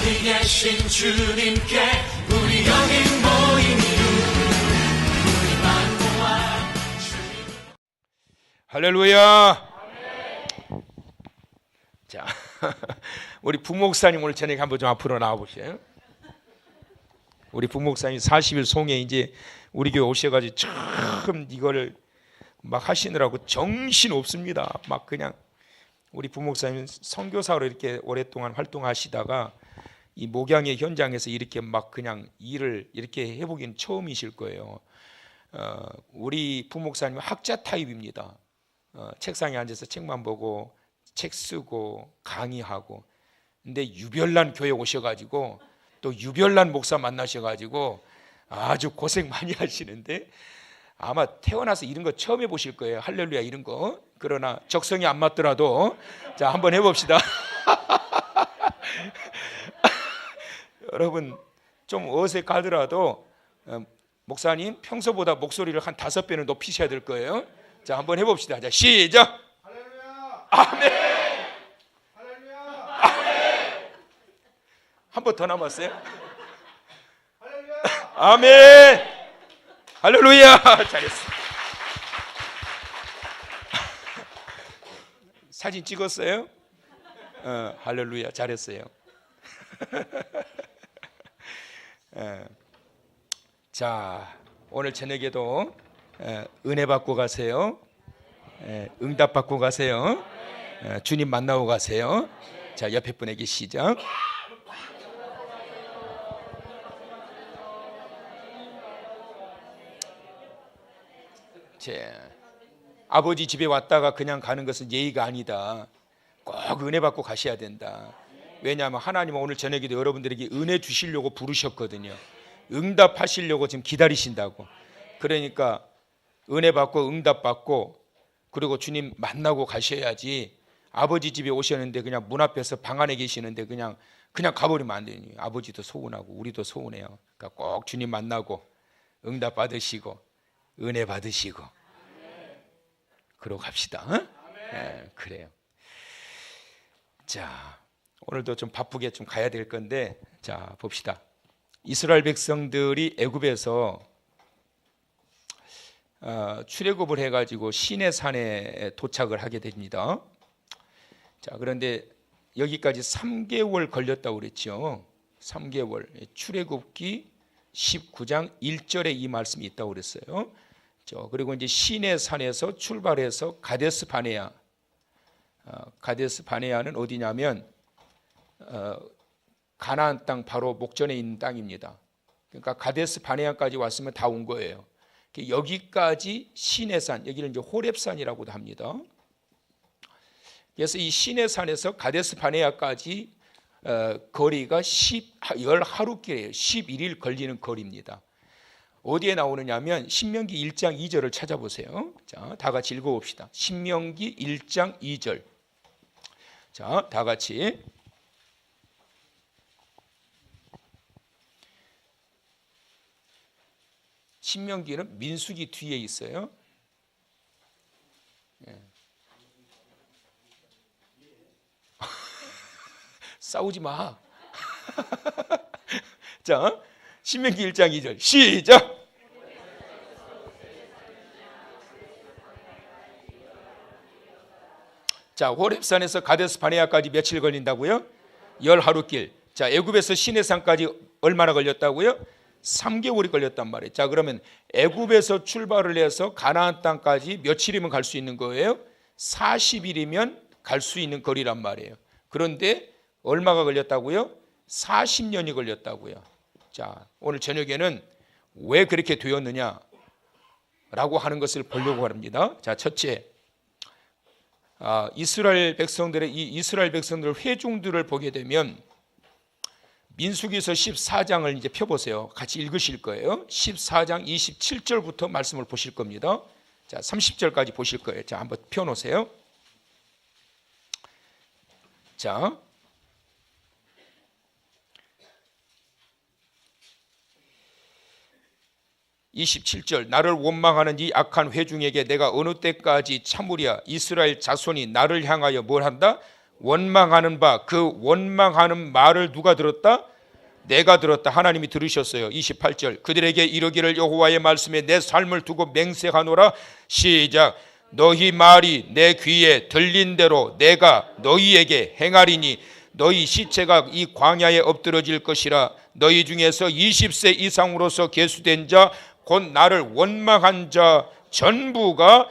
어디 계신 주님께 우리 여기 모인 이유 우리 만모와 주님. 할렐루야. 자, 우리 부목사님 오늘 저녁에 한번 좀 앞으로 나와 보세요. 우리 부목사님 40일 송에 이제 우리 교회 오셔가지고 참 이거를 막 하시느라고 정신 없습니다. 막 그냥 우리 부목사님 선교사로 이렇게 오랫동안 활동하시다가 이 목양의 현장에서 이렇게 막 그냥 일을 이렇게 해보긴 처음이실 거예요. 우리 부목사님은 학자 타입입니다. 책상에 앉아서 책만 보고 책 쓰고 강의하고. 근데 유별난 교회 오셔가지고 또 유별난 목사 만나셔가지고 아주 고생 많이 하시는데 아마 태어나서 이런 거 처음 해보실 거예요. 할렐루야 이런 거. 그러나 적성이 안 맞더라도 자 한번 해봅시다. 여러분 좀 어색하더라도 목사님 평소보다 목소리를 한 5배는 높이셔야 될 거예요. 자 한번 해봅시다. 자 시작. 할렐루야. 아멘. 할렐루야. 아멘. 한 번 더 남았어요. 할렐루야. 아멘. 할렐루야. 잘했어. 사진 찍었어요? 할렐루야. 잘했어요. 자, 오늘 저녁에도 은혜 받고 가세요. 응답 받고 가세요. 주님 만나고 가세요. 자, 옆에 분에게 시작. 아버지 집에 왔다가 그냥 가는 것은 예의가 아니다. 꼭 은혜 받고 가셔야 된다. 왜냐하면 하나님은 오늘 저녁에도 여러분들에게 은혜 주시려고 부르셨거든요. 응답하시려고 지금 기다리신다고. 그러니까 은혜 받고 응답 받고 그리고 주님 만나고 가셔야지. 아버지 집에 오셨는데 그냥 문 앞에서 방 안에 계시는데 그냥 가버리면 안 돼요. 아버지도 서운하고 우리도 서운해요. 그러니까 꼭 주님 만나고 응답 받으시고 은혜 받으시고 그러고 갑시다. 네, 그래요. 자, 오늘도 좀 바쁘게 좀 가야 될 건데 자 봅시다. 이스라엘 백성들이 애굽에서 출애굽을 해가지고 시내산에 도착을 하게 됩니다. 자, 그런데 여기까지 3개월 걸렸다고 그랬죠. 3개월. 출애굽기 19장 1절에 이 말씀이 있다고 그랬어요. 그리고 이제 시내산에서 출발해서 가데스 바네아. 가데스 바네아는 어디냐면 가나안 땅 바로 목전에 있는 땅입니다. 그러니까 가데스 바네아까지 왔으면 다 온 거예요. 여기까지 시내산, 여기를 이제 호렙산이라고도 합니다. 그래서 이 시내산에서 가데스 바네아까지 거리가 10하루길이에요. 11일 걸리는 거리입니다. 어디에 나오느냐면 신명기 1장 2절을 찾아보세요. 자, 다 같이 읽어봅시다. 신명기 1장 2절. 자, 다 같이. 신명기는 민수기 뒤에 있어요. 예. 싸우지 마. 자, 신명기 1장 2절 시작. 자, 호렙산에서 가데스 바네아까지 며칠 걸린다고요? 10하루길. 자, 애굽에서 시내산까지 얼마나 걸렸다고요? 3개월이 걸렸단 말이에요. 자, 그러면 애굽에서 출발을 해서 가나안 땅까지 며칠이면 갈 수 있는 거예요? 40일이면 갈 수 있는 거리란 말이에요. 그런데 얼마가 걸렸다고요? 40년이 걸렸다고요. 자, 오늘 저녁에는 왜 그렇게 되었느냐 라고 하는 것을 보려고 합니다. 자, 첫째, 이스라엘 백성들의 이 이스라엘 백성들 회중들을 보게 되면 민수기서 14장을 이제 펴보세요. 같이 읽으실 거예요. 14장 27절부터 말씀을 보실 겁니다. 자, 30절까지 보실 거예요. 자, 한번 펴놓으세요. 자, (27절) 나를 원망하는 이 악한 회중에게 내가 어느 때까지 참으랴. 이스라엘 자손이 나를 향하여 뭘 한다? 원망하는 바, 그 원망하는 말을 누가 들었다? 내가 들었다. 하나님이 들으셨어요. 28절 그들에게 이르기를 여호와의 말씀에 내 삶을 두고 맹세하노라. 시작. 너희 말이 내 귀에 들린 대로 내가 너희에게 행하리니 너희 시체가 이 광야에 엎드러질 것이라. 너희 중에서 20세 이상으로서 계수된 자 곧 나를 원망한 자 전부가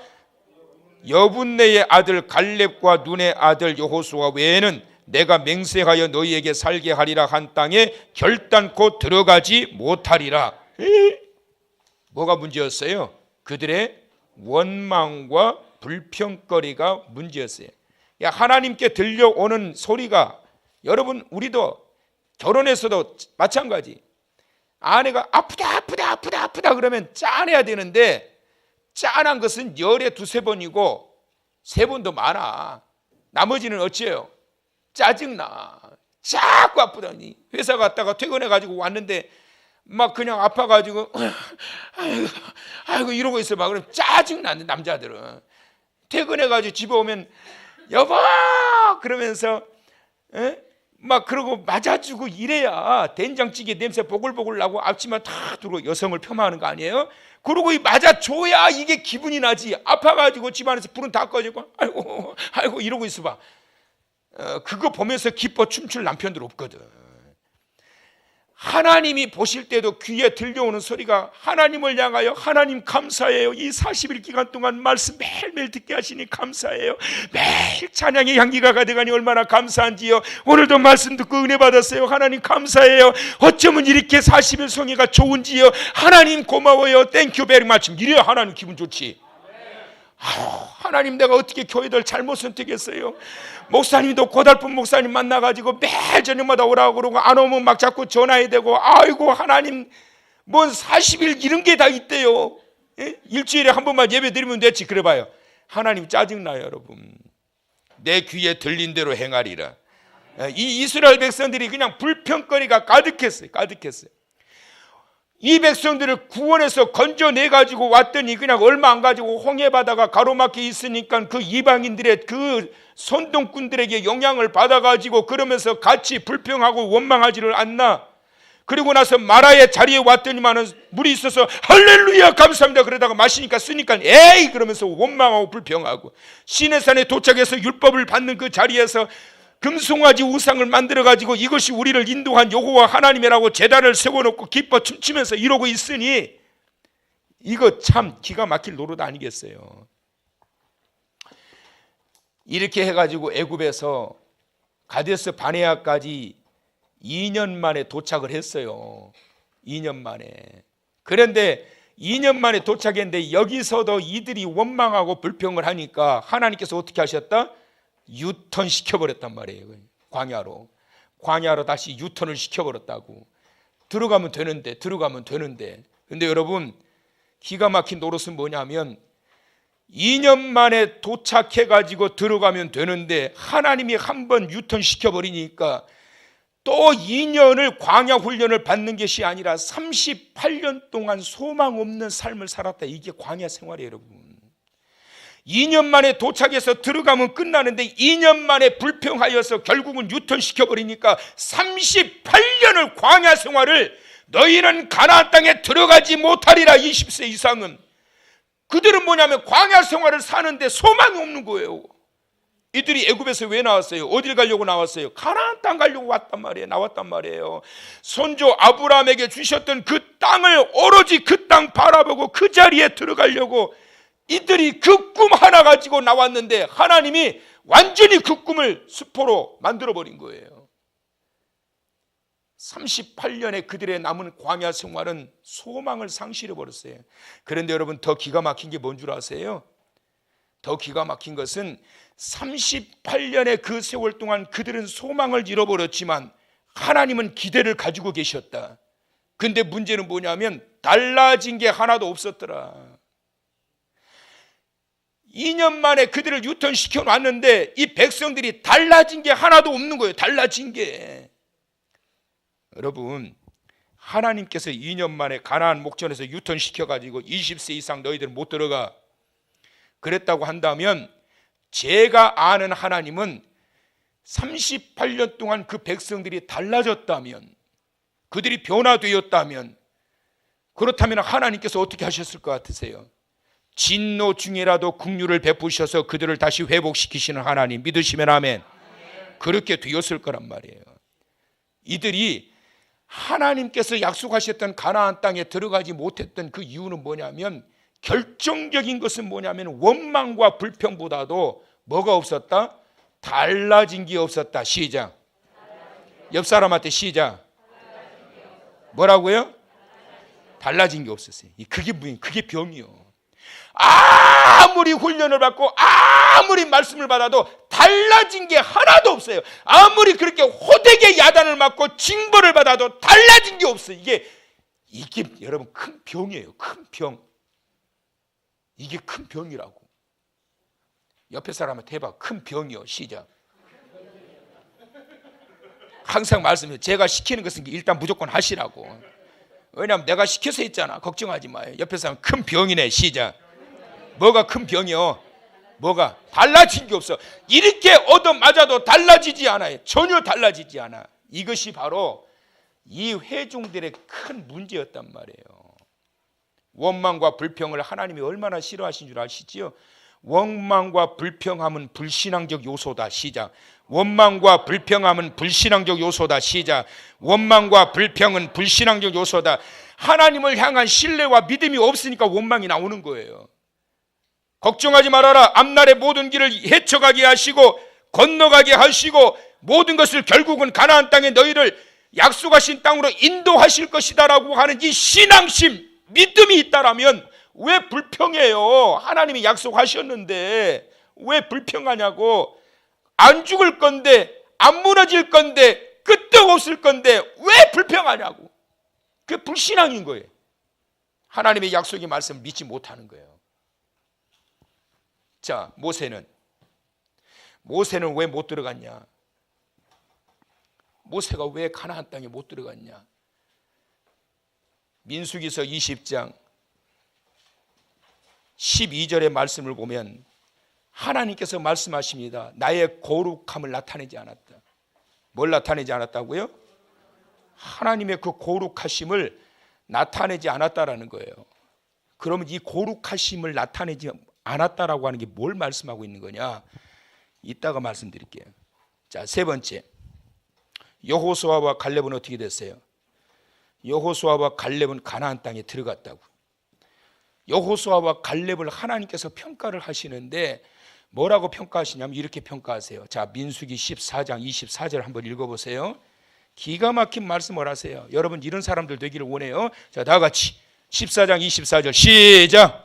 여분네의 아들 갈렙과 눈의 아들 여호수아 외에는 내가 맹세하여 너희에게 살게 하리라 한 땅에 결단코 들어가지 못하리라. 뭐가 문제였어요? 그들의 원망과 불평거리가 문제였어요. 하나님께 들려오는 소리가, 여러분 우리도 결혼해서도 마찬가지. 아내가 아프다 그러면 짠해야 되는데 짠한 것은 열에 두세 번이고 세 번도 많아. 나머지는 어째요? 짜증나. 자꾸 아프다니. 회사 갔다가 퇴근해가지고 왔는데 막 그냥 아파가지고 아이고 이러고 있어 막. 그럼 짜증나는 남자들은. 퇴근해가지고 집에 오면 여보 그러면서 막 그러고 맞아주고 이래야 된장찌개 냄새 보글보글 나고 앞치마 다 두르고 여성을 폄하하는 거 아니에요? 그러고 맞아줘야 이게 기분이 나지. 아파가지고 집안에서 불은 다 꺼지고 아이고 이러고 있어봐. 그거 보면서 기뻐 춤출 남편들 없거든. 하나님이 보실 때도 귀에 들려오는 소리가 하나님을 향하여 하나님 감사해요. 이 40일 기간 동안 말씀 매일매일 듣게 하시니 감사해요. 매일 찬양의 향기가 가득하니 얼마나 감사한지요. 오늘도 말씀 듣고 은혜 받았어요. 하나님 감사해요. 어쩌면 이렇게 40일 성회가 좋은지요. 하나님 고마워요. 땡큐 베리 마치. 이래야 하나님 기분 좋지. 하나님 내가 어떻게 교회들 잘못 선택했어요. 목사님도 고달픈 목사님 만나가지고 매일 저녁마다 오라고 그러고 안 오면 막 자꾸 전화해야 되고 아이고 하나님 뭔 40일 이런 게 다 있대요. 일주일에 한 번만 예배 드리면 됐지. 그래봐요. 하나님 짜증나요 여러분. 내 귀에 들린 대로 행하리라. 이 이스라엘 백성들이 그냥 불평거리가 가득했어요. 이 백성들을 구원해서 건져내가지고 왔더니 그냥 얼마 안 가지고 홍해바다가 가로막혀 있으니까 그 이방인들의 그 선동꾼들에게 영향을 받아가지고 그러면서 같이 불평하고 원망하지를 않나. 그리고 나서 마라의 자리에 왔더니만은 물이 있어서 할렐루야 감사합니다 그러다가 마시니까 쓰니까 에이 그러면서 원망하고 불평하고, 시내산에 도착해서 율법을 받는 그 자리에서 금송아지 우상을 만들어가지고 이것이 우리를 인도한 여호와 하나님이라고 제단을 세워놓고 기뻐 춤추면서 이러고 있으니 이거 참 기가 막힐 노릇 아니겠어요. 이렇게 해가지고 애굽에서 가데스 바네아까지 2년 만에 도착을 했어요. 2년 만에. 그런데 2년 만에 도착했는데 여기서도 이들이 원망하고 불평을 하니까 하나님께서 어떻게 하셨다? 유턴 시켜버렸단 말이에요. 광야로 다시 유턴을 시켜버렸다고. 들어가면 되는데. 근데 여러분 기가 막힌 노릇은 뭐냐면 2년 만에 도착해가지고 들어가면 되는데 하나님이 한번 유턴 시켜버리니까 또 2년을 광야 훈련을 받는 것이 아니라 38년 동안 소망 없는 삶을 살았다. 이게 광야 생활이에요 여러분. 2년 만에 도착해서 들어가면 끝나는데 2년 만에 불평하여서 결국은 유턴시켜버리니까 38년을 광야 생활을 너희는 가나안 땅에 들어가지 못하리라. 20세 이상은. 그들은 뭐냐면 광야 생활을 사는데 소망이 없는 거예요. 이들이 애굽에서 왜 나왔어요? 어딜 가려고 나왔어요? 가나안 땅 가려고 나왔단 말이에요. 손주 아브라함에게 주셨던 그 땅을 오로지 그 땅 바라보고 그 자리에 들어가려고 이들이 그 꿈 하나 가지고 나왔는데 하나님이 완전히 그 꿈을 수포로 만들어버린 거예요. 38년의 그들의 남은 광야 생활은 소망을 상실해버렸어요. 그런데 여러분 더 기가 막힌 게 뭔 줄 아세요? 더 기가 막힌 것은 38년의 그 세월 동안 그들은 소망을 잃어버렸지만 하나님은 기대를 가지고 계셨다. 근데 문제는 뭐냐면 달라진 게 하나도 없었더라. 2년 만에 그들을 유턴시켜 놨는데 이 백성들이 달라진 게 하나도 없는 거예요. 달라진 게. 여러분 하나님께서 2년 만에 가나안 목전에서 유턴시켜가지고 20세 이상 너희들 못 들어가 그랬다고 한다면 제가 아는 하나님은 38년 동안 그 백성들이 달라졌다면, 그들이 변화되었다면, 그렇다면 하나님께서 어떻게 하셨을 것 같으세요? 진노 중에라도 긍휼을 베푸셔서 그들을 다시 회복시키시는 하나님 믿으시면 아멘. 그렇게 되었을 거란 말이에요. 이들이 하나님께서 약속하셨던 가나안 땅에 들어가지 못했던 그 이유는 뭐냐면, 결정적인 것은 뭐냐면 원망과 불평보다도 뭐가 없었다? 달라진 게 없었다. 시작. 옆 사람한테 시작. 뭐라고요? 달라진 게 없었어요. 그게 병이요. 아무리 훈련을 받고 아무리 말씀을 받아도 달라진 게 하나도 없어요. 아무리 그렇게 호되게 야단을 맞고 징벌을 받아도 달라진 게 없어요. 이게 여러분 큰 병이에요. 큰 병. 이게 큰 병이라고. 옆에 사람한테 해봐. 큰 병이요. 시작. 항상 말씀해요. 제가 시키는 것은 일단 무조건 하시라고. 왜냐하면 내가 시켜서 했잖아. 걱정하지 마요. 옆에 사람 큰 병이네. 시작. 뭐가 큰 병이요? 뭐가? 달라진 게 없어. 이렇게 얻어맞아도 달라지지 않아요. 전혀 달라지지 않아. 이것이 바로 이 회중들의 큰 문제였단 말이에요. 원망과 불평을 하나님이 얼마나 싫어하신 줄 아시지요? 원망과 불평함은 불신앙적 요소다. 시작. 원망과 불평함은 불신앙적 요소다. 시작. 원망과 불평은 불신앙적 요소다. 하나님을 향한 신뢰와 믿음이 없으니까 원망이 나오는 거예요. 걱정하지 말아라. 앞날의 모든 길을 헤쳐가게 하시고 건너가게 하시고 모든 것을 결국은 가나안 땅에 너희를 약속하신 땅으로 인도하실 것이다라고 하는 이 신앙심, 믿음이 있다라면 왜 불평해요? 하나님이 약속하셨는데 왜 불평하냐고. 안 죽을 건데, 안 무너질 건데, 끄떡없을 건데 왜 불평하냐고. 그게 불신앙인 거예요. 하나님의 약속의 말씀을 믿지 못하는 거예요. 자, 모세는 왜 못 들어갔냐? 모세가 왜 가나안 땅에 못 들어갔냐? 민수기서 20장 12절의 말씀을 보면 하나님께서 말씀하십니다. 나의 거룩함을 나타내지 않았다. 뭘 나타내지 않았다고요? 하나님의 그 거룩하심을 나타내지 않았다라는 거예요. 그러면 이 거룩하심을 나타내지 않았다라고 하는 게 뭘 말씀하고 있는 거냐? 이따가 말씀드릴게요. 자, 세 번째, 여호수아와 갈렙은 어떻게 됐어요? 여호수아와 갈렙은 가나안 땅에 들어갔다고. 여호수아와 갈렙을 하나님께서 평가를 하시는데 뭐라고 평가하시냐면 이렇게 평가하세요. 자, 민수기 14장 24절 한번 읽어보세요. 기가 막힌 말씀을 하세요. 여러분 이런 사람들 되기를 원해요. 자, 다 같이 14장 24절 시작.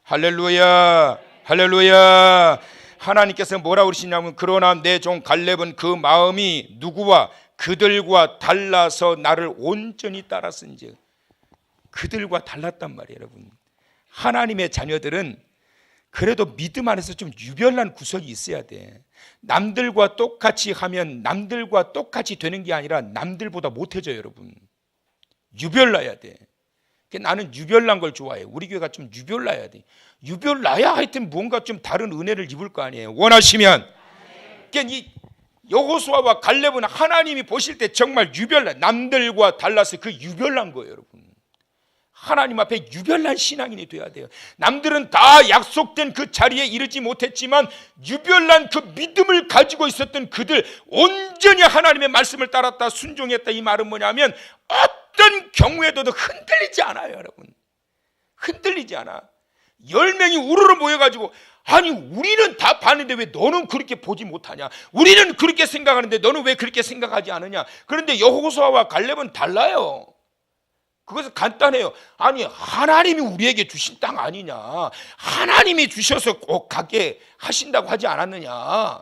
할렐루야, 할렐루야. 하나님께서 뭐라고 그러시냐면 그러나 내 종 갈렙은 그 마음이 누구와 그들과 달라서 나를 온전히 따랐은즉. 그들과 달랐단 말이에요. 여러분, 하나님의 자녀들은 그래도 믿음 안에서 좀 유별난 구석이 있어야 돼. 남들과 똑같이 하면 남들과 똑같이 되는 게 아니라 남들보다 못해져요. 여러분, 유별나야 돼. 나는 유별난 걸 좋아해. 우리 교회가 좀 유별나야 돼. 유별나야 하여튼 뭔가 좀 다른 은혜를 입을 거 아니에요. 원하시면. 그러니까 이 여호수아와 갈렙은 하나님이 보실 때 정말 유별난, 남들과 달라서 그 유별난 거예요. 여러분, 하나님 앞에 유별난 신앙인이 돼야 돼요. 남들은 다 약속된 그 자리에 이르지 못했지만 유별난 그 믿음을 가지고 있었던 그들, 온전히 하나님의 말씀을 따랐다, 순종했다. 이 말은 뭐냐면 어떤 경우에도 흔들리지 않아요. 여러분, 흔들리지 않아. 10명이 우르르 모여가지고 아니 우리는 다 봤는데 왜 너는 그렇게 보지 못하냐, 우리는 그렇게 생각하는데 너는 왜 그렇게 생각하지 않느냐. 그런데 여호수아와 갈렙은 달라요. 그것은 간단해요. 아니 하나님이 우리에게 주신 땅 아니냐, 하나님이 주셔서 꼭 가게 하신다고 하지 않았느냐.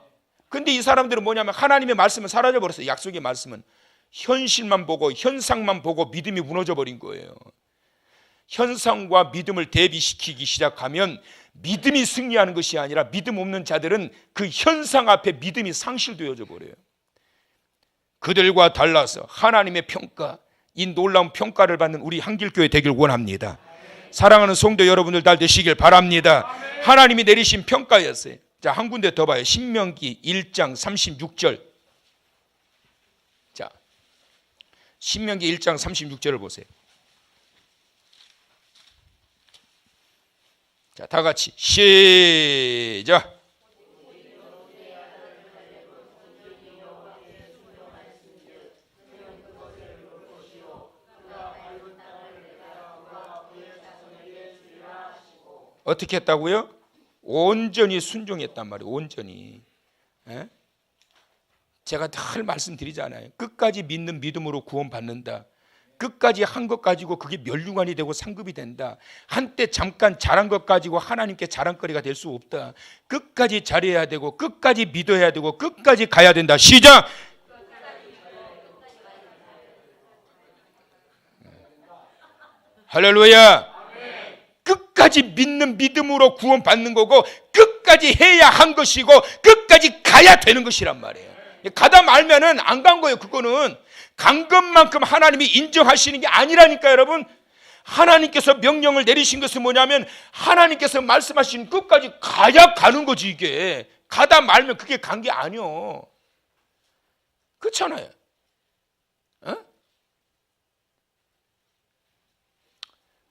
근데 이 사람들은 뭐냐면 하나님의 말씀은 사라져버렸어요. 약속의 말씀은 현실만 보고 현상만 보고 믿음이 무너져 버린 거예요. 현상과 믿음을 대비시키기 시작하면 믿음이 승리하는 것이 아니라 믿음 없는 자들은 그 현상 앞에 믿음이 상실되어져 버려요. 그들과 달라서 하나님의 평가, 이 놀라운 평가를 받는 우리 한길교회 되길 원합니다. 사랑하는 성도 여러분들 잘 되시길 바랍니다. 하나님이 내리신 평가였어요. 자, 한 군데 더 봐요. 신명기 1장 36절. 자, 신명기 1장 36절을 보세요. 자, 다 같이 시작. 어떻게 했다고요? 온전히 순종했단 말이에요. 온전히. 에? 제가 늘 말씀드리잖아요. 끝까지 믿는 믿음으로 구원받는다. 끝까지 한 것 가지고 그게 멸류관이 되고 상급이 된다. 한때 잠깐 잘한 것 가지고 하나님께 자랑거리가 될 수 없다. 끝까지 잘해야 되고 끝까지 믿어야 되고 끝까지 가야 된다. 시작! 할렐루야! 끝까지 믿는 믿음으로 구원받는 거고 끝까지 해야 한 것이고 끝까지 가야 되는 것이란 말이에요. 가다 말면은 안 간 거예요. 그거는 간 것만큼 하나님이 인정하시는 게 아니라니까. 여러분, 하나님께서 명령을 내리신 것은 뭐냐면 하나님께서 말씀하신 끝까지 가야 가는 거지. 이게 가다 말면 그게 간 게 아니요. 그렇잖아요. 어?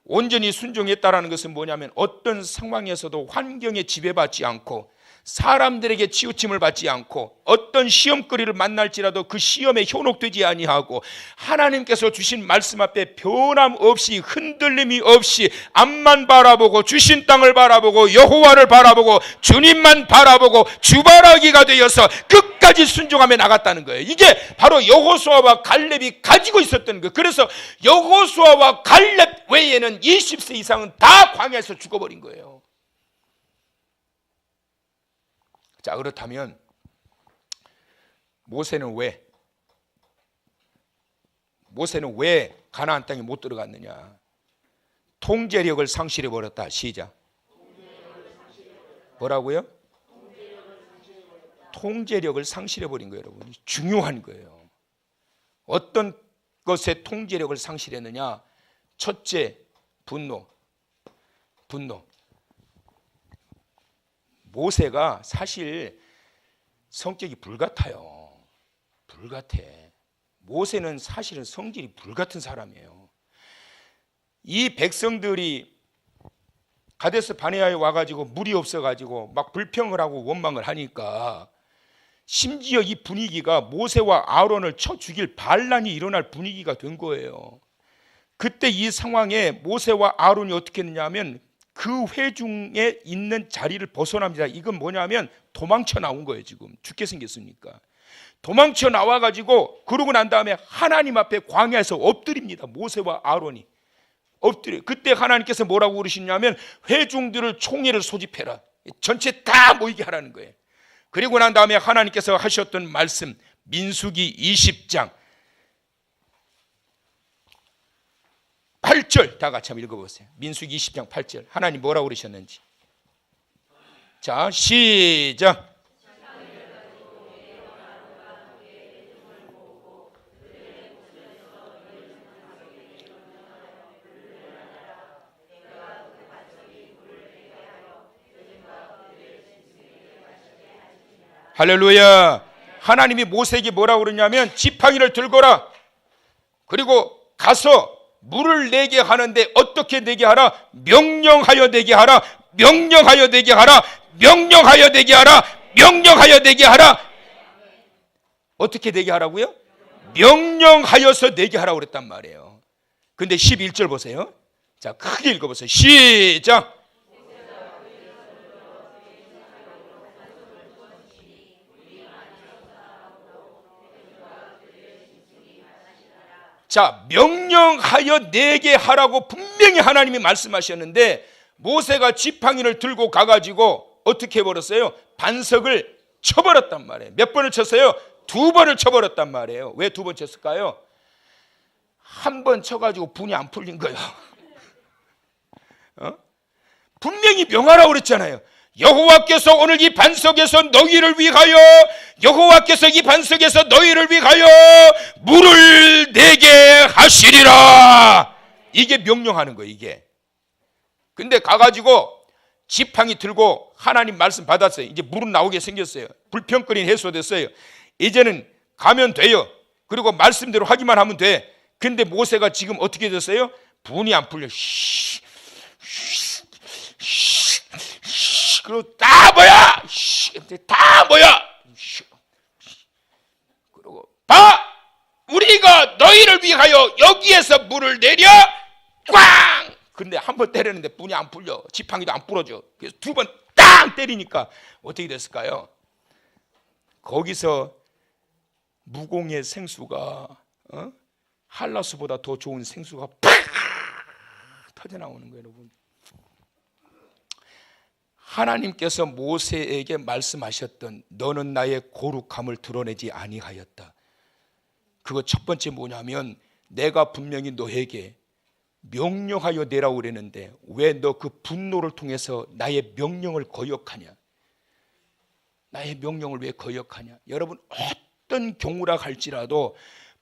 온전히 순종했다라는 것은 뭐냐면 어떤 상황에서도 환경에 지배받지 않고 사람들에게 치우침을 받지 않고 어떤 시험거리를 만날지라도 그 시험에 현혹되지 아니하고 하나님께서 주신 말씀 앞에 변함없이 흔들림이 없이 앞만 바라보고 주신 땅을 바라보고 여호와를 바라보고 주님만 바라보고 주바라기가 되어서 끝까지 순종하며 나갔다는 거예요. 이게 바로 여호수아와 갈렙이 가지고 있었던 거예요. 그래서 여호수아와 갈렙 외에는 20세 이상은 다 광야에서 죽어버린 거예요. 자, 그렇다면 모세는 왜 가나안 땅에 못 들어갔느냐? 통제력을 상실해 버렸다. 시작. 뭐라고요? 통제력을 상실해 버린 거예요, 여러분. 중요한 거예요. 어떤 것에 통제력을 상실했느냐? 첫째, 분노. 모세가 사실 성격이 불같아요. 불같아. 모세는 사실은 성질이 불같은 사람이에요. 이 백성들이 가데스 바네아에 와가지고 물이 없어가지고 막 불평을 하고 원망을 하니까 심지어 이 분위기가 모세와 아론을 쳐 죽일 반란이 일어날 분위기가 된 거예요. 그때 이 상황에 모세와 아론이 어떻게 했느냐 하면 그 회중에 있는 자리를 벗어납니다. 이건 뭐냐면 도망쳐 나온 거예요. 지금 죽게 생겼으니까 도망쳐 나와가지고 그러고 난 다음에 하나님 앞에 광야에서 엎드립니다. 모세와 아론이 엎드려요. 그때 하나님께서 뭐라고 그러시냐면 회중들을 총회를 소집해라. 전체 다 모이게 하라는 거예요. 그리고 난 다음에 하나님께서 하셨던 말씀 민수기 20장 8절 다 같이 한번 읽어보세요. 민수기 20장 8절 하나님 뭐라고 그러셨는지. 자, 시작. 할렐루야. 하나님이 모세에게 뭐라고 그러냐면 지팡이를 들거라. 그리고 가서 물을 내게 하는데 어떻게 내게 하라? 명령하여 내게 하라. 명령하여 내게 하라. 명령하여 내게 하라. 명령하여 내게 하라. 어떻게 내게 하라고요? 명령하여서 내게 하라고 그랬단 말이에요. 근데 11절 보세요. 자, 크게 읽어보세요. 시작. 자, 명령하여 내게 하라고 분명히 하나님이 말씀하셨는데 모세가 지팡이를 들고 가가지고 어떻게 해버렸어요? 반석을 쳐버렸단 말이에요. 몇 번을 쳤어요? 2번을 쳐버렸단 말이에요. 왜 2번 쳤을까요? 한 번 쳐가지고 분이 안 풀린 거예요. 분명히 명하라고 그랬잖아요. 여호와께서 오늘 이 반석에서 너희를 위하여, 여호와께서 이 반석에서 너희를 위하여 물을 내게 하시리라. 이게 명령하는 거예요. 이게. 근데 가가지고 지팡이 들고 하나님 말씀 받았어요. 이제 물은 나오게 생겼어요. 불평거리는 해소됐어요. 이제는 가면 돼요. 그리고 말씀대로 하기만 하면 돼. 근데 모세가 지금 어떻게 됐어요? 분이 안 풀려. 그리고 다 뭐야? 다 뭐야? 그리고 봐! 우리가 너희를 위하여 여기에서 물을 내려 꽝! 근데 한 번 때렸는데 분이 안 풀려. 지팡이도 안 부러져. 그래서 두 번 땅 때리니까 어떻게 됐을까요? 거기서 무공의 생수가 한라수보다 더 좋은 생수가 팍 터져 나오는 거예요, 여러분. 하나님께서 모세에게 말씀하셨던 너는 나의 거룩함을 드러내지 아니하였다. 그거 첫 번째 뭐냐면 내가 분명히 너에게 명령하여 내라고 그랬는데 왜 너 그 분노를 통해서 나의 명령을 거역하냐? 나의 명령을 왜 거역하냐? 여러분 어떤 경우라 할지라도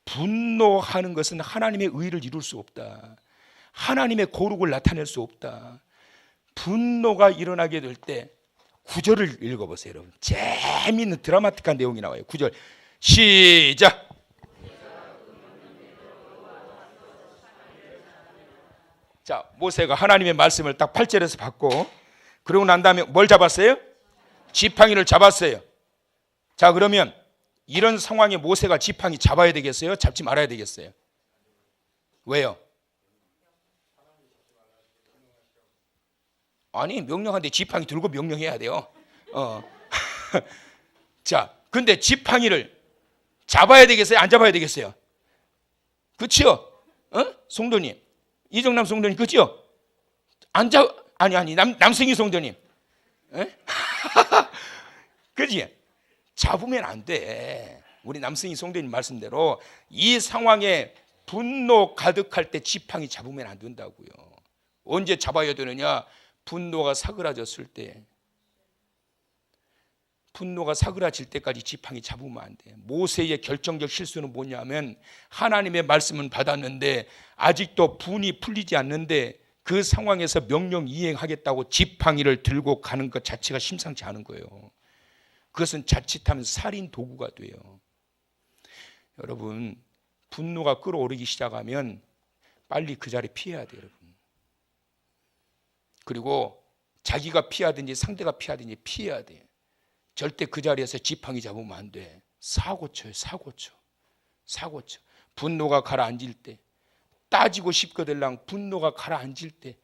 분노하는 것은 하나님의 의를 이룰 수 없다. 하나님의 거룩을 나타낼 수 없다. 분노가 일어나게 될 때 9절을 읽어보세요. 여러분 재미있는 드라마틱한 내용이 나와요. 9절 시작. 자, 모세가 하나님의 말씀을 딱 8절에서 받고 그러고 난 다음에 뭘 잡았어요? 지팡이를 잡았어요. 자, 그러면 이런 상황에 모세가 지팡이 잡아야 되겠어요? 잡지 말아야 되겠어요? 왜요? 아니, 명령하는데 지팡이 들고 명령해야 돼요. 자, 근데 지팡이를 잡아야 되겠어요? 안 잡아야 되겠어요? 그치요? 성도님, 이정남 성도님, 그치요? 남승희 성도님, 그지? 잡으면 안 돼. 우리 남승희 성도님 말씀대로 이 상황에 분노 가득할 때 지팡이 잡으면 안 된다고요. 언제 잡아야 되느냐? 분노가 사그라졌을 때, 분노가 사그라질 때까지 지팡이 잡으면 안 돼. 모세의 결정적 실수는 뭐냐면 하나님의 말씀은 받았는데 아직도 분이 풀리지 않는데 그 상황에서 명령 이행하겠다고 지팡이를 들고 가는 것 자체가 심상치 않은 거예요. 그것은 자칫하면 살인 도구가 돼요. 여러분, 분노가 끓어오르기 시작하면 빨리 그 자리 피해야 돼요, 여러분. 그리고 자기가 피하든지 상대가 피하든지 피해야 돼. 절대 그 자리에서 지팡이 잡으면 안 돼. 사고쳐요. 사고쳐. 분노가 가라앉을 때, 따지고 싶거들랑 분노가 가라앉을 때,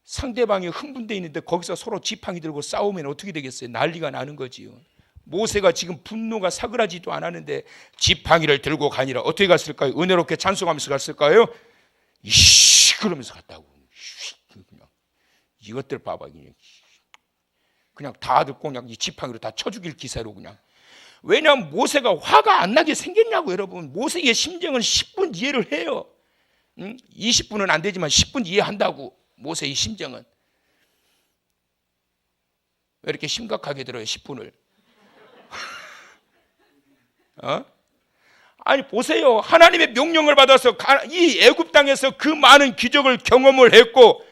상대방이 흥분되어 있는데 거기서 서로 지팡이 들고 싸우면 어떻게 되겠어요? 난리가 나는 거지요. 모세가 지금 분노가 사그라지도 않았는데 지팡이를 들고 가니라. 어떻게 갔을까요? 은혜롭게 찬송하면서 갔을까요? 이씨 그러면서 갔다고. 그냥 이것들 봐봐. 그냥 다 듣고 그냥 이 지팡이로 다 쳐 죽일 기세로 그냥. 왜냐하면 모세가 화가 안 나게 생겼냐고. 여러분, 모세의 심정은 10분 이해를 해요. 20분은 안 되지만 10분 이해한다고. 모세의 심정은. 왜 이렇게 심각하게 들어요, 10분을? 아니 보세요. 하나님의 명령을 받아서 이 애굽 땅에서 그 많은 기적을 경험을 했고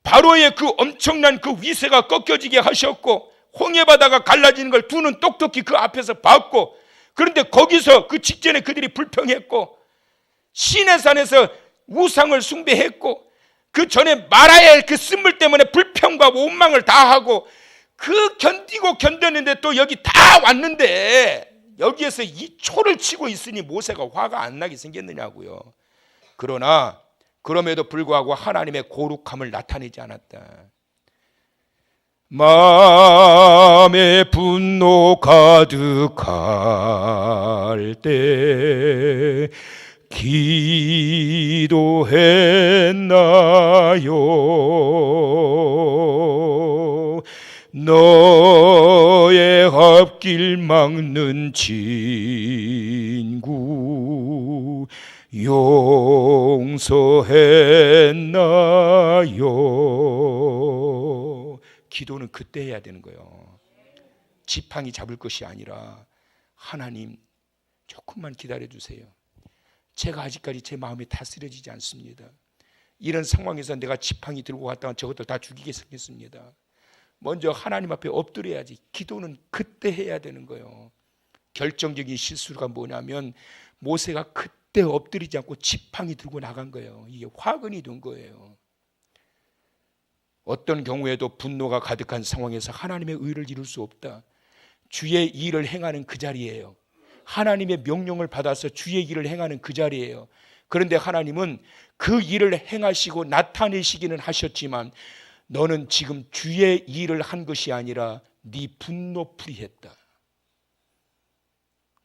바로의 그 엄청난 그 위세가 꺾여지게 하셨고 홍해 바다가 갈라지는 걸 두 눈 똑똑히 그 앞에서 봤고, 그런데 거기서 그 직전에 그들이 불평했고 시내산에서 우상을 숭배했고 그 전에 마라의 그 쓴물 때문에 불평과 원망을 다 하고 그 견디고 견뎠는데 또 여기 다 왔는데 여기에서 이 초를 치고 있으니 모세가 화가 안 나게 생겼느냐고요. 그러나 그럼에도 불구하고 하나님의 거룩함을 나타내지 않았다. 마음에 분노 가득할 때 기도했나요? 너의 앞길 막는 친구 용서했나요? 기도는 그때 해야 되는 거예요. 지팡이 잡을 것이 아니라 하나님 조금만 기다려 주세요. 제가 아직까지 제 마음이 다스려지지 않습니다. 이런 상황에서 내가 지팡이 들고 갔다가 저것들 다 죽이게 생겼습니다. 먼저 하나님 앞에 엎드려야지. 기도는 그때 해야 되는 거예요. 결정적인 실수가 뭐냐면 모세가 그때 엎드리지 않고 지팡이 들고 나간 거예요. 이게 화근이 된 거예요. 어떤 경우에도 분노가 가득한 상황에서 하나님의 의를 이룰 수 없다. 주의 일을 행하는 그 자리예요. 하나님의 명령을 받아서 주의 일을 행하는 그 자리예요. 그런데 하나님은 그 일을 행하시고 나타내시기는 하셨지만 너는 지금 주의 일을 한 것이 아니라 네 분노풀이 했다.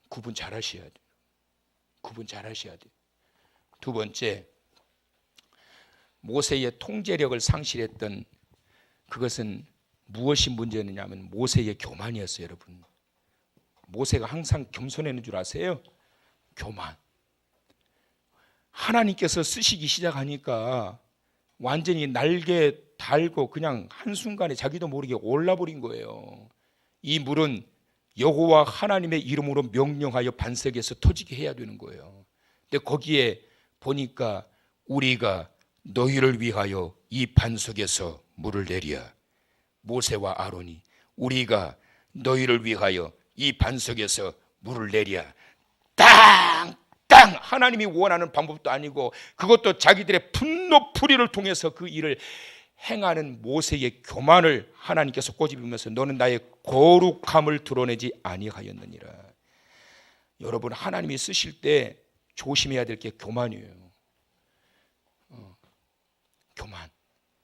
구분 잘 하셔야 돼요. 구분 잘 하셔야 돼요. 두 번째, 모세의 통제력을 상실했던 그것은 무엇이 문제냐면 모세의 교만이었어요. 여러분, 모세가 항상 겸손했는 줄 아세요? 교만. 하나님께서 쓰시기 시작하니까 완전히 날개 달고 그냥 한순간에 자기도 모르게 올라버린 거예요. 이 물은 여호와 하나님의 이름으로 명령하여 반석에서 터지게 해야 되는 거예요. 근데 거기에 보니까 우리가 너희를 위하여 이 반석에서 물을 내리야. 모세와 아론이 우리가 너희를 위하여 이 반석에서 물을 내리야. 땅 하나님이 원하는 방법도 아니고 그것도 자기들의 분노풀이를 통해서 그 일을 행하는 모세의 교만을 하나님께서 꼬집으면서 너는 나의 거룩함을 드러내지 아니하였느니라. 여러분, 하나님이 쓰실 때 조심해야 될 게 교만이에요. 교만.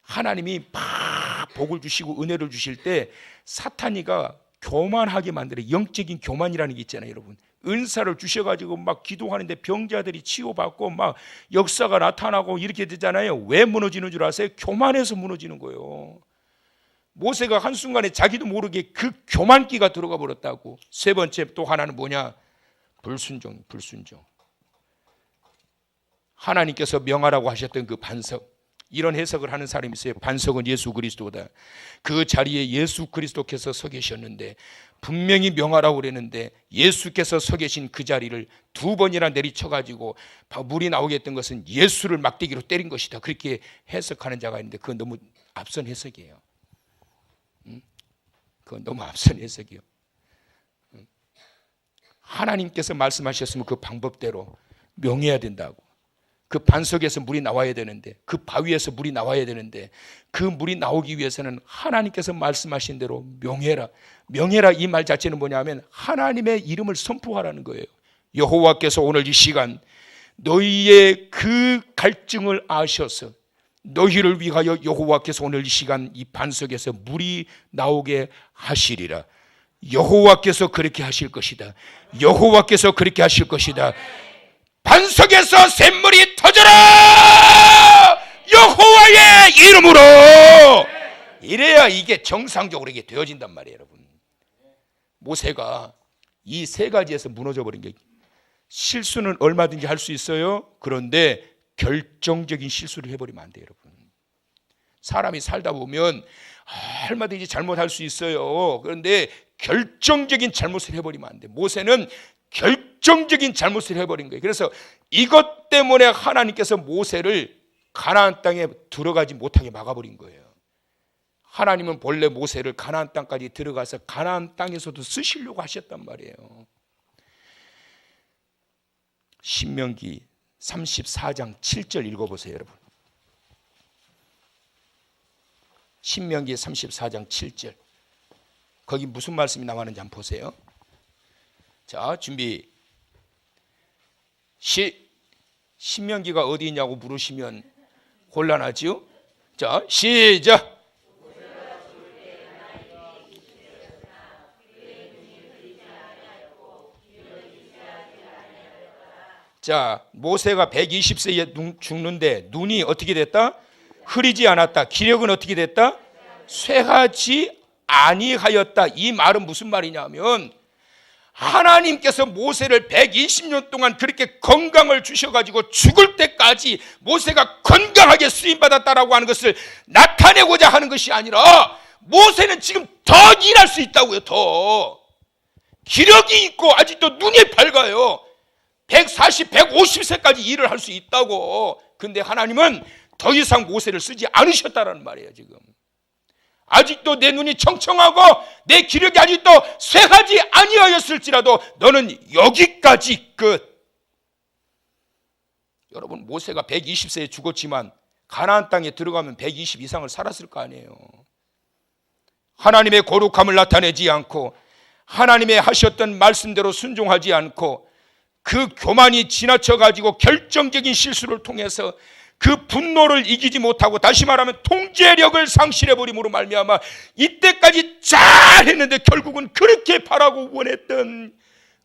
하나님이 막 복을 주시고 은혜를 주실 때 사탄이가 교만하게 만들어요. 영적인 교만이라는 게 있잖아요. 여러분, 은사를 주셔가지고 막 기도하는데 병자들이 치유받고 막 역사가 나타나고 이렇게 되잖아요. 왜 무너지는 줄 아세요? 교만해서 무너지는 거예요. 모세가 한순간에 자기도 모르게 그 교만기가 들어가 버렸다고. 세 번째 또 하나는 뭐냐? 불순종. 하나님께서 명하라고 하셨던 그 반석, 이런 해석을 하는 사람이 있어요. 반석은 예수 그리스도다. 그 자리에 예수 그리스도께서 서 계셨는데 분명히 명하라고 그랬는데 예수께서 서 계신 그 자리를 두 번이나 내리쳐가지고 물이 나오게 했던 것은 예수를 막대기로 때린 것이다. 그렇게 해석하는 자가 있는데 그건 너무 앞선 해석이에요. 그건 너무 앞선 해석이에요. 하나님께서 말씀하셨으면 그 방법대로 명해야 된다고. 그 반석에서 물이 나와야 되는데, 그 바위에서 물이 나와야 되는데, 그 물이 나오기 위해서는 하나님께서 말씀하신 대로 명해라. 명해라, 이 말 자체는 뭐냐면 하나님의 이름을 선포하라는 거예요. 여호와께서 오늘 이 시간 너희의 그 갈증을 아셔서 너희를 위하여 여호와께서 오늘 이 시간 이 반석에서 물이 나오게 하시리라. 여호와께서 그렇게 하실 것이다. 여호와께서 그렇게 하실 것이다. 반석에서 샘물이 터져라! 여호와의 이름으로! 이래야 이게 정상적으로 이게 되어진단 말이에요, 여러분. 모세가 이 세 가지에서 무너져 버린 게, 실수는 얼마든지 할 수 있어요. 그런데 결정적인 실수를 해버리면 안 돼요, 여러분. 사람이 살다 보면 얼마든지 잘못할 수 있어요. 그런데 결정적인 잘못을 해버리면 안 돼. 모세는 결정적인 잘못을 해버린 거예요. 그래서 이것 때문에 하나님께서 모세를 가나안 땅에 들어가지 못하게 막아버린 거예요. 하나님은 본래 모세를 가나안 땅까지 들어가서 가나안 땅에서도 쓰시려고 하셨단 말이에요. 신명기 34장 7절 읽어보세요, 여러분. 신명기 34장 7절. 거기 무슨 말씀이 나왔는지 한번 보세요. 자, 준비. 신명기가 어디 있냐고 물으시면 곤란하지요? 자, 시작. 자, 모세가 120세에 죽는데 눈이 어떻게 됐다? 흐리지 않았다. 기력은 어떻게 됐다? 쇠하지 아니하였다. 이 말은 무슨 말이냐면 하나님께서 모세를 120년 동안 그렇게 건강을 주셔가지고 죽을 때까지 모세가 건강하게 쓰임받았다라고 하는 것을 나타내고자 하는 것이 아니라 모세는 지금 더 일할 수 있다고요. 더 기력이 있고 아직도 눈이 밝아요. 140, 150세까지 일을 할 수 있다고. 근데 하나님은 더 이상 모세를 쓰지 않으셨다라는 말이에요. 지금 아직도 내 눈이 청청하고 내 기력이 아직도 쇠하지 아니하였을지라도 너는 여기까지 끝. 여러분, 모세가 120세에 죽었지만 가나안 땅에 들어가면 120 이상을 살았을 거 아니에요. 하나님의 거룩함을 나타내지 않고 하나님의 하셨던 말씀대로 순종하지 않고 그 교만이 지나쳐가지고 결정적인 실수를 통해서 그 분노를 이기지 못하고, 다시 말하면 통제력을 상실해버림으로 말미암아 이때까지 잘했는데 결국은 그렇게 바라고 원했던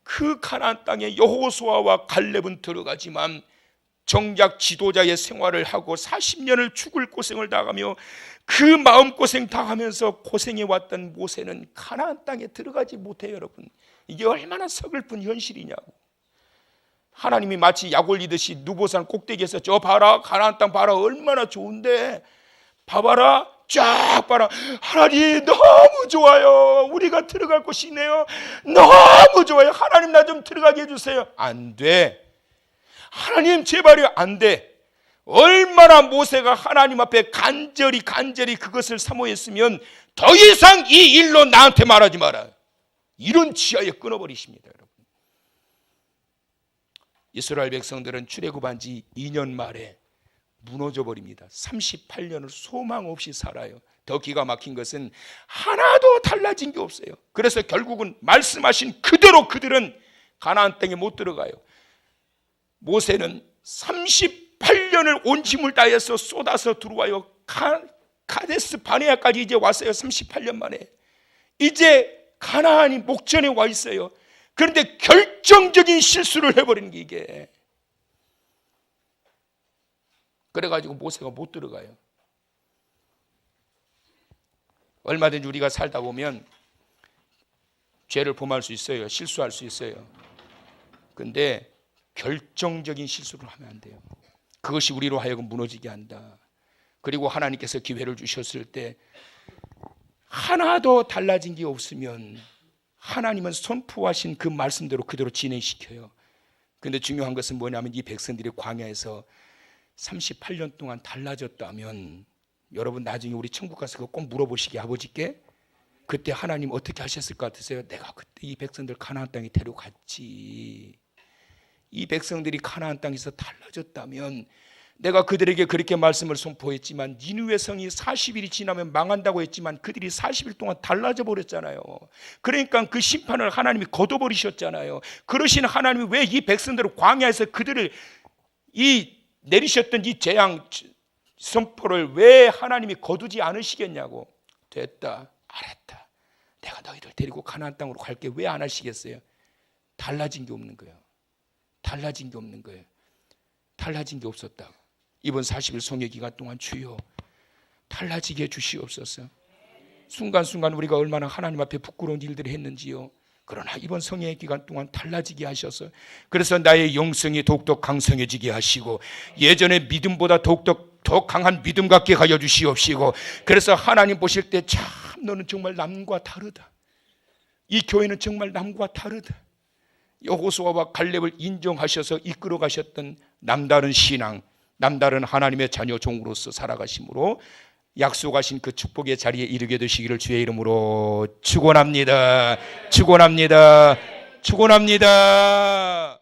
그 가나안 땅에 여호수아와 갈렙은 들어가지만 정작 지도자의 생활을 하고 40년을 죽을 고생을 당하며 그 마음고생 당하면서 고생해왔던 모세는 가나안 땅에 들어가지 못해요. 여러분, 이게 얼마나 서글픈 현실이냐고. 하나님이 마치 약 올리듯이 누보산 꼭대기에서 저 봐라, 가나안 땅 봐라, 얼마나 좋은데, 봐봐라, 쫙 봐라, 하나님 너무 좋아요, 우리가 들어갈 곳이네요, 너무 좋아요, 하나님 나 좀 들어가게 해주세요. 안 돼. 하나님 제발요. 안 돼. 얼마나 모세가 하나님 앞에 간절히 그것을 사모했으면 더 이상 이 일로 나한테 말하지 마라, 이런 지하에 끊어버리십니다. 여러분, 이스라엘 백성들은 출애굽한 지 2년 말에 무너져 버립니다. 38년을 소망 없이 살아요. 더 기가 막힌 것은 하나도 달라진 게 없어요. 그래서 결국은 말씀하신 그대로 그들은 가나안 땅에 못 들어가요. 모세는 38년을 온 힘을 다해서 쏟아서 들어와요. 카데스 바네아까지 이제 왔어요. 38년 만에 이제 가나안이 목전에 와 있어요. 그런데 결정적인 실수를 해버리는 게 이게, 그래가지고 모세가 못 들어가요. 얼마든지 우리가 살다 보면 죄를 범할 수 있어요. 실수할 수 있어요. 근데 결정적인 실수를 하면 안 돼요. 그것이 우리로 하여금 무너지게 한다. 그리고 하나님께서 기회를 주셨을 때 하나도 달라진 게 없으면 하나님은 선포하신 그 말씀대로 그대로 진행시켜요. 그런데 중요한 것은 뭐냐면 이 백성들이 광야에서 38년 동안 달라졌다면, 여러분 나중에 우리 천국 가서 그거 꼭 물어보시게, 아버지께 그때 하나님 어떻게 하셨을 것 같으세요? 내가 그때 이 백성들 가나안 땅에 데려갔지. 이 백성들이 가나안 땅에서 달라졌다면 내가 그들에게 그렇게 말씀을 선포했지만 니느웨 성이 40일이 지나면 망한다고 했지만 그들이 40일 동안 달라져 버렸잖아요. 그러니까 그 심판을 하나님이 거둬버리셨잖아요. 그러신 하나님이 왜 이 백성들을 광야에서 그들을 내리셨던 이 재앙 선포를 왜 하나님이 거두지 않으시겠냐고. 됐다, 알았다, 내가 너희들 데리고 가나안 땅으로 갈게. 왜 안 하시겠어요? 달라진 게 없는 거예요. 달라진 게 없는 거예요. 달라진 게 없었다고. 이번 40일 성회 기간 동안 주여 달라지게 해주시옵소서. 순간순간 우리가 얼마나 하나님 앞에 부끄러운 일들을 했는지요. 그러나 이번 성회 기간 동안 달라지게 하셔서, 그래서 나의 영성이 더욱더 강성해지게 하시고 예전의 믿음보다 더욱더 강한 믿음 갖게 하여 주시옵시고, 그래서 하나님 보실 때 참 너는 정말 남과 다르다, 이 교회는 정말 남과 다르다, 여호수아와 갈렙을 인정하셔서 이끌어 가셨던 남다른 신앙, 남다른 하나님의 자녀 종으로서 살아가심으로 약속하신 그 축복의 자리에 이르게 되시기를 주의 이름으로 축원합니다. 축원합니다. 축원합니다.